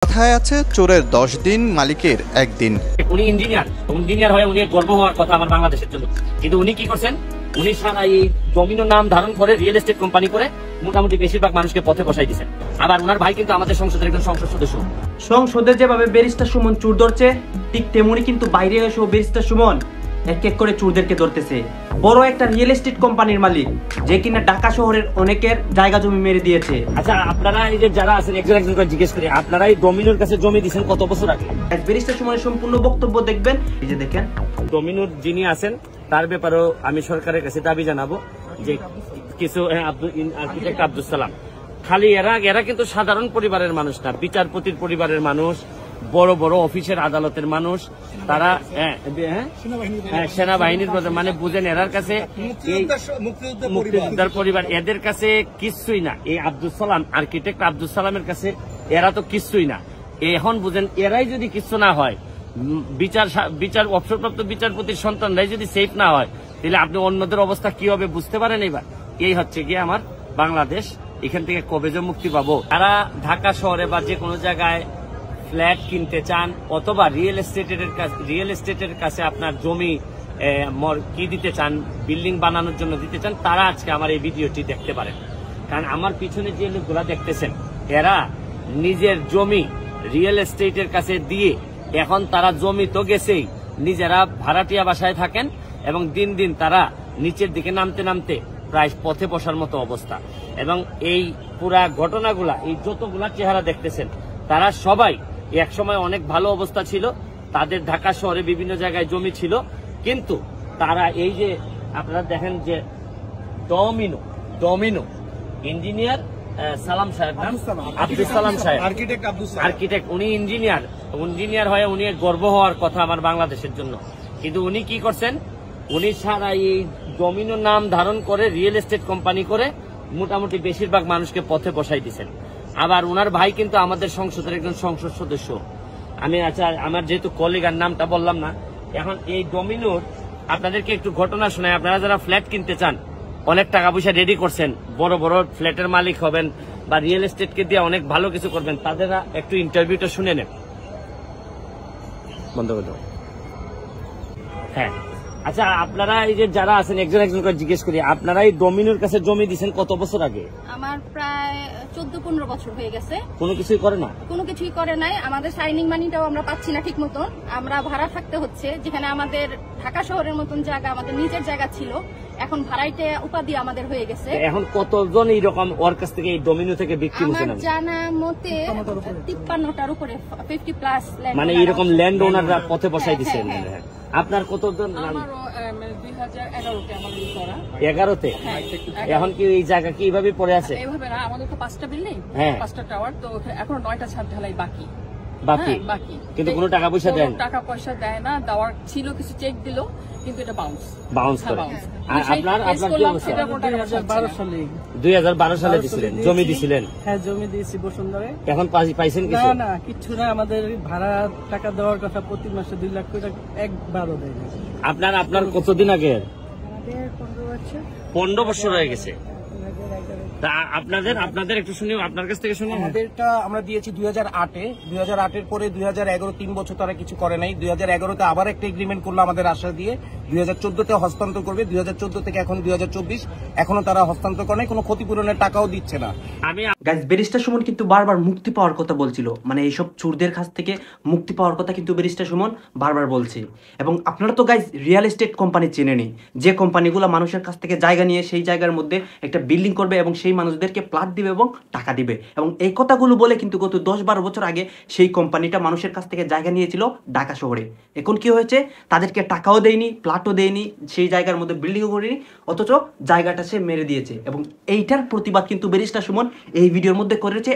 কথায় আছে চোরের 10 দিন মালিকের একদিন। উনি ইঞ্জিনিয়ার হয়ে উনি গর্ব হওয়ার কথা আমার বাংলাদেশের জন্য, কিন্তু উনি কি করছেন, উনি সারা এই ডমিনো নাম ধারণ করে রিয়েল এস্টেট কোম্পানি করে মোটামুটি বেশিরভাগ মানুষকে পথে বসাই দিচ্ছেন। আবার ওনার ভাই কিন্তু আমাদের সংসদের একজন সংসদ সদস্য। সংসদে যেভাবে ব্যারিস্টার সুমন চুর ধরছে, ঠিক তেমনি কিন্তু বাইরে এসেও ব্যারিস্টার সুমন এক এক করে চুরদেরকে ধরতেছে। বড় একটা রিয়েল এস্টেট কোম্পানির মালিক, যে কিনা ঢাকা শহরের অনেকের জায়গা জমি মেরে দিয়েছে। আচ্ছা, আপনারা এই যে যারা আছেন একজন একজন করে জিজ্ঞেস করি, আপনারা এই ডমিনোর কাছে জমি দিয়েছেন কত বছর আগে? ব্যারিস্টার সুমনের সম্পূর্ণ বক্তব্য দেখবেন, এই যে দেখেন। ডমিনোর যিনি আছেন তার ব্যাপারেও আমি সরকারের কাছে দাবি জানাবো যে কিছু আর্কিটেক্ট আব্দুল সালাম, খালি এরা কিন্তু সাধারণ পরিবারের মানুষ না, বিচারপতির পরিবারের মানুষ, বড় বড় অফিসের আদালতের মানুষ, তারা সেনাবাহিনীর মানে বুঝেন, এরার কাছে মুক্তিযোদ্ধার পরিবার, এদের কাছে কিচ্ছুই না। এই আব্দুল সালাম, আর্কিটেক্ট আব্দুল সালামের কাছে এরা তো কিচ্ছুই না। এখন বুঝেন, এরাই যদি কিচ্ছু না হয়, বিচার অবসরপ্রাপ্ত বিচারপতির সন্তানরাই যদি সেফ না হয়, তাহলে আপনি অন্যদের অবস্থা কি হবে বুঝতে পারেন। এবার এই হচ্ছে গিয়ে আমার বাংলাদেশ, এখান থেকে কবে যে মুক্তি পাবো। তারা ঢাকা শহরে বা যে কোনো জায়গায় ফ্ল্যাট কিনতে চান অথবা রিয়েল এস্টেটের কাছে আপনার জমি কি দিতে চান, বিল্ডিং বানানোর জন্য দিতে চান, তারা আজকে আমার এই ভিডিওটি দেখতে পারেন। কারণ আমার পিছনে যে লোকগুলা দেখতেছেন, এরা নিজের জমি রিয়েল এস্টেটের কাছে দিয়ে এখন তারা জমি তো গেছেই, নিজেরা ভাড়াটিয়া বাসায় থাকেন এবং দিন দিন তারা নিচের দিকে নামতে নামতে প্রায় পথে বসার মতো অবস্থা। এবং এই পুরা ঘটনাগুলা, এই যতগুলা চেহারা দেখতেছেন, তারা সবাই একসময় অনেক ভালো অবস্থা ছিল, তাদের ঢাকা শহরে বিভিন্ন জায়গায় জমি ছিল, কিন্তু তারা এই যে আপনারা দেখেন যে ডমিনো ইঞ্জিনিয়ার সালাম সাহেব, আব্দুল সালাম সাহেব, আর্কিটেক্ট, উনি ইঞ্জিনিয়ার হয়ে উনি গর্ব হওয়ার কথা আমার বাংলাদেশের জন্য, কিন্তু উনি কি করছেন, উনি সারা এই ডমিনো নাম ধারণ করে রিয়েল এস্টেট কোম্পানি করে মোটামুটি বেশিরভাগ মানুষকে পথে বসাই দিচ্ছেন। আবার ওনার ভাই কিন্তু আমাদের সংসদের একজন সংসদ সদস্য। আমি আচ্ছা, আমার যেহেতু কলিগার নামটা বললাম না, এখন এই ডমিনোর আপনাদেরকে একটু ঘটনা শোনায়। আপনারা যারা ফ্ল্যাট কিনতে চান, অনেক টাকা পয়সা রেডি করছেন, বড় বড় ফ্ল্যাটের মালিক হবেন বা রিয়েল এস্টেটকে দিয়ে অনেক ভালো কিছু করবেন, তাদের একটু ইন্টারভিউটা শুনে নেন। বন্ধ করে দাও। হ্যাঁ, আচ্ছা, আপনারা এই যে যারা আছেন একজন একজন করে জিজ্ঞেস করি, আপনারা এই ডমিনোর কাছে জমি দিয়েছেন কত বছর আগে? আমার প্রায় 14-15 বছর হয়ে গেছে। কোনো কিছুই করে না? কোনো কিছুই করে নাই। আমাদের সাইনিং মানিটাও আমরা পাচ্ছি না ঠিক মতন, আমরা ভাড়া থাকতে হচ্ছে। যেখানে আমাদের ঢাকা শহরের মতন জায়গা, আমাদের নিজের জায়গা ছিল, এখন ভাড়াইতে উপাধি আমাদের হয়ে গেছে। এখন কতজন এইরকম ওর কাছ থেকে এই ডমিনো থেকে বিক্রি হয়েছে? আমার জানা মতে 53টার উপরে, 50+ মানে এইরকম ল্যান্ড ওনাররা পথে বসাই দিচ্ছেন। আপনার কতজন? 11তে। এখন কি এই জায়গা কি এইভাবে পড়ে আছে? এইভাবে না, আমাদের তো 5টা বিল্ডিং, 5টা টাওয়ার, তো এখন 9টা ছাদ ঢালাই বাকি, কিন্তু কোনো টাকা পয়সা দেয় না। টাকা পয়সা দেয় না, দেওয়ার ছিল, কিছু চেক দিল, কিন্তু এটা বাউন্স করে। আপনার কি অবস্থা? 2012 সালে দিছিলেন, জমি দিছিলেন? হ্যাঁ, জমি দিয়েছি বসুন্ধরে। এখন পাইছেন কিছু? না, কিচ্ছু না। আমাদের ভাড়া টাকা দেওয়ার কথা, প্রতি মাসে 2 লাখ করে একবারও দেয় না। আপনার কতদিন আগে? 15 বছর হয়ে গেছে। আপনাদের একটু শুনি, আপনার কাছ থেকে শুনি। আমাদেরটা আমরা দিয়েছি 2008-এ। 2008-এর পরে 2011, 3 বছর তারা কিছু করে নাই। 2011-তে আবার একটা এগ্রিমেন্ট করলো আমাদের আশা দিয়ে, 2014-তে হস্তান্তর করবে। 2014 থেকে এখন 2024, এখনো তারা হস্তান্তর করে নাই, কোনো ক্ষতিপূরণের টাকাও দিচ্ছে না। গাইস, ব্যারিস্টার সুমন কিন্তু বারবার মুক্তি পাওয়ার কথা বলছিল, মানে এইসব চোরদের কাছ থেকে মুক্তি পাওয়ার কথা কিন্তু ব্যারিস্টার সুমন বারবার বলছে। এবং আপনারা তো গাইস রিয়েল এস্টেট কোম্পানি চেনেনি, যে কোম্পানিগুলো মানুষের কাছ থেকে জায়গা নিয়ে সেই জায়গার মধ্যে একটা বিল্ডিং করবে এবং সেই মানুষদেরকে প্লট দিবে এবং টাকা দিবে। এবং এই কথাগুলো বলে কিন্তু গত 10-12 বছর আগে সেই কোম্পানিটা মানুষের কাছ থেকে জায়গা নিয়েছিল ঢাকা শহরে। এখন কি হয়েছে, তাদেরকে টাকাও দেয়নি, প্লটও দেয়নি, সেই জায়গার মধ্যে বিল্ডিংও করেনি, অথচ জায়গাটা সে মেরে দিয়েছে। এবং এইটার প্রতিবাদ কিন্তু ব্যারিস্টার সুমন এই ভিডিওর মধ্যে করেছে।